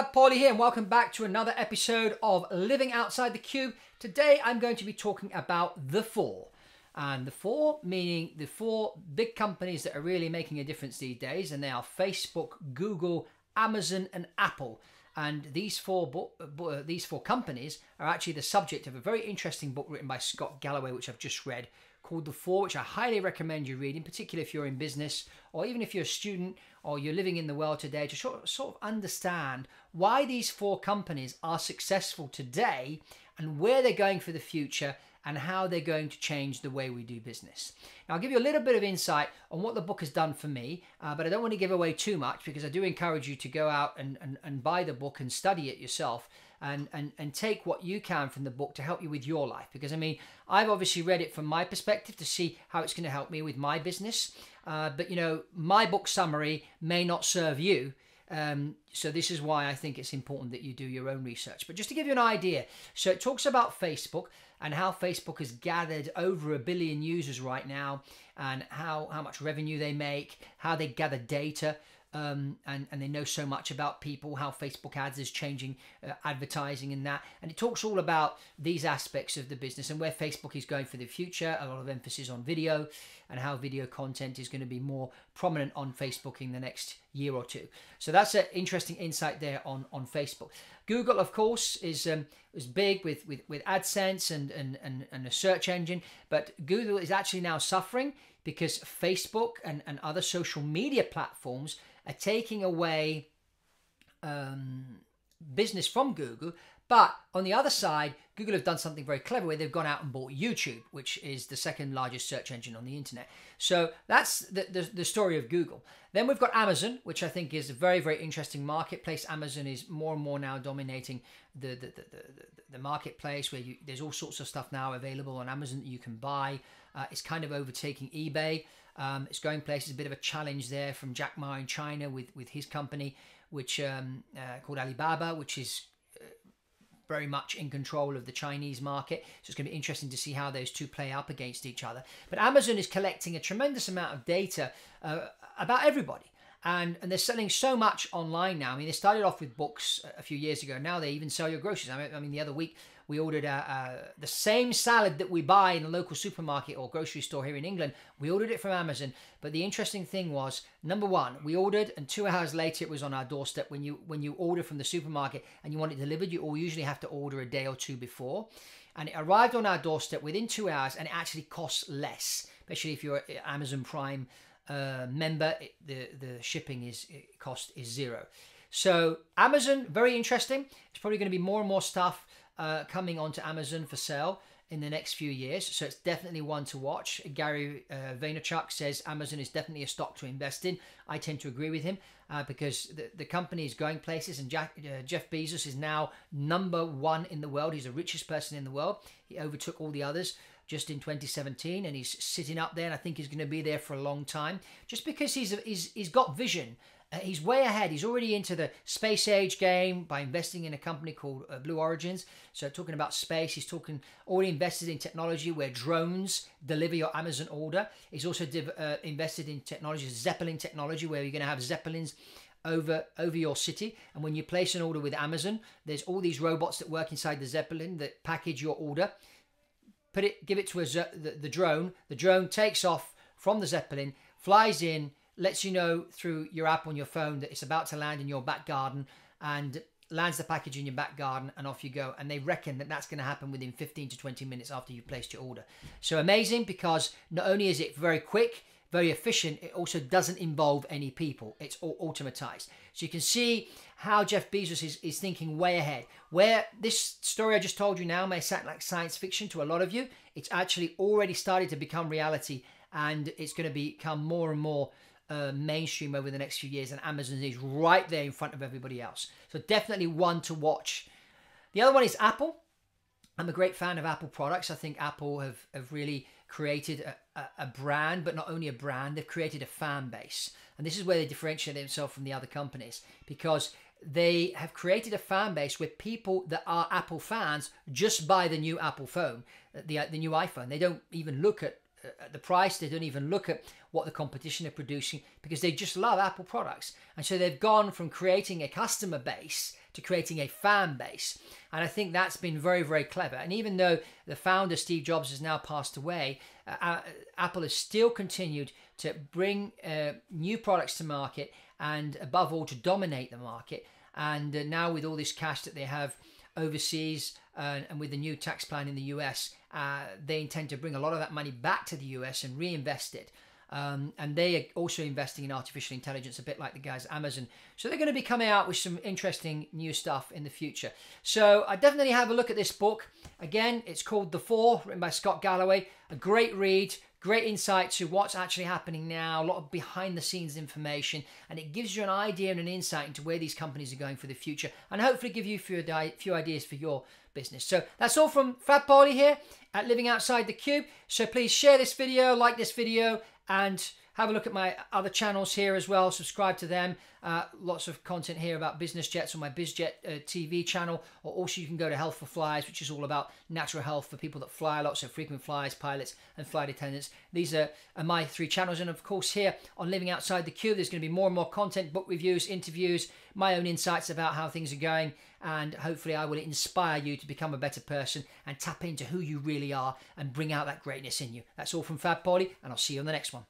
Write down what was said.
Paulie here and welcome back to another episode of Living Outside the Cube. Today I'm going to be talking about the four. And the four meaning the four big companies that are really making a difference these days, and they are Facebook, Google, Amazon and Apple. And these four companies are actually the subject of a very interesting book written by Scott Galloway, which I've just read, called The Four, which I highly recommend you read, in particular if you're in business or even if you're a student or you're living in the world today, to sort of understand why these four companies are successful today and where they're going for the future and how they're going to change the way we do business. Now, I'll give you a little bit of insight on what the book has done for me, but I don't want to give away too much because I do encourage you to go out and buy the book and study it yourself and take what you can from the book to help you with your life. Because, I mean, I've obviously read it from my perspective to see how it's going to help me with my business. But, you know, my book summary may not serve you. So this is why I think it's important that you do your own research. But just to give you an idea, so it talks about Facebook and how Facebook has gathered over 1 billion users right now, and how much revenue they make, how they gather data, and they know so much about people, how Facebook ads is changing advertising and that. And it talks all about these aspects of the business and where Facebook is going for the future, a lot of emphasis on video and how video content is going to be more prominent on Facebook in the next year or two. So that's an interesting insight there on Facebook. Google, of course, is big with AdSense and a search engine, but Google is actually now suffering because Facebook and other social media platforms are taking away business from Google. But on the other side, Google have done something very clever where they've gone out and bought YouTube, which is the second largest search engine on the internet. So that's the story of Google. Then we've got Amazon, which I think is a very, very interesting marketplace. Amazon is more and more now dominating the marketplace, where there's all sorts of stuff now available on Amazon that you can buy. It's kind of overtaking eBay. It's going places, a bit of a challenge there from Jack Ma in China with his company, which called Alibaba, which is very much in control of the Chinese market. So it's going to be interesting to see how those two play up against each other. But Amazon is collecting a tremendous amount of data about everybody. And they're selling so much online now. I mean, they started off with books a few years ago. Now they even sell your groceries. I mean, the other week we ordered the same salad that we buy in a local supermarket or grocery store here in England. We ordered it from Amazon. But the interesting thing was, number one, we ordered and 2 hours later it was on our doorstep. When you order from the supermarket and you want it delivered, you all usually have to order a day or two before. And it arrived on our doorstep within 2 hours, and it actually costs less, especially if you're an Amazon Prime member. The shipping cost is zero. So Amazon, very interesting. It's probably going to be more and more stuff coming onto Amazon for sale in the next few years. So it's definitely one to watch. Gary Vaynerchuk says Amazon is definitely a stock to invest in. I tend to agree with him because the company is going places, and Jeff Bezos is now #1 in the world. He's the richest person in the world. He overtook all the others just in 2017, and he's sitting up there, and I think he's going to be there for a long time, just because he's got vision. He's way ahead. He's already into the space age game by investing in a company called Blue Origins. So talking about space, he's already invested in technology where drones deliver your Amazon order. He's also invested in technology, Zeppelin technology, where you're going to have Zeppelins over your city. And when you place an order with Amazon, there's all these robots that work inside the Zeppelin that package your order. Give it to the drone. The drone takes off from the Zeppelin, flies in, lets you know through your app on your phone that it's about to land in your back garden, and lands the package in your back garden, and off you go. And they reckon that that's going to happen within 15 to 20 minutes after you've placed your order. So amazing, because not only is it very quick, very efficient, it also doesn't involve any people. It's all automatized. So you can see how Jeff Bezos is thinking way ahead. Where this story I just told you now may sound like science fiction to a lot of you, it's actually already started to become reality, and it's going to become more and more mainstream over the next few years, and Amazon is right there in front of everybody else. So definitely one to watch. The other one is Apple. I'm a great fan of Apple products. I think Apple have really created a brand, but not only a brand, they've created a fan base. And this is where they differentiate themselves from the other companies, because they have created a fan base where people that are Apple fans just buy the new Apple phone, the new iPhone. They don't even look at the price. They don't even look at what the competition are producing, because they just love Apple products. And so they've gone from creating a customer base to creating a fan base. And I think that's been very, very clever. And even though the founder, Steve Jobs, has now passed away, Apple has still continued to bring new products to market and, above all, to dominate the market. And now with all this cash that they have overseas and with the new tax plan in the US, they intend to bring a lot of that money back to the US and reinvest it. And they are also investing in artificial intelligence, a bit like the guys at Amazon. So they're going to be coming out with some interesting new stuff in the future. So I definitely have a look at this book. Again, it's called The Four, written by Scott Galloway. A great read, great insight to what's actually happening now, a lot of behind the scenes information, and it gives you an idea and an insight into where these companies are going for the future, and hopefully give you a few ideas for your business. So that's all from Fab Pauly here at Living Outside the Cube. So please share this video, like this video, and have a look at my other channels here as well. Subscribe to them. Lots of content here about business jets on my BizJet TV channel. Or also you can go to Health for Flyers, which is all about natural health for people that fly a lot, so frequent flyers, pilots, and flight attendants. These are my 3 channels. And of course here on Living Outside the Cube, there's going to be more and more content, book reviews, interviews, my own insights about how things are going. And hopefully I will inspire you to become a better person and tap into who you really are and bring out that greatness in you. That's all from Fab Pauly, and I'll see you on the next one.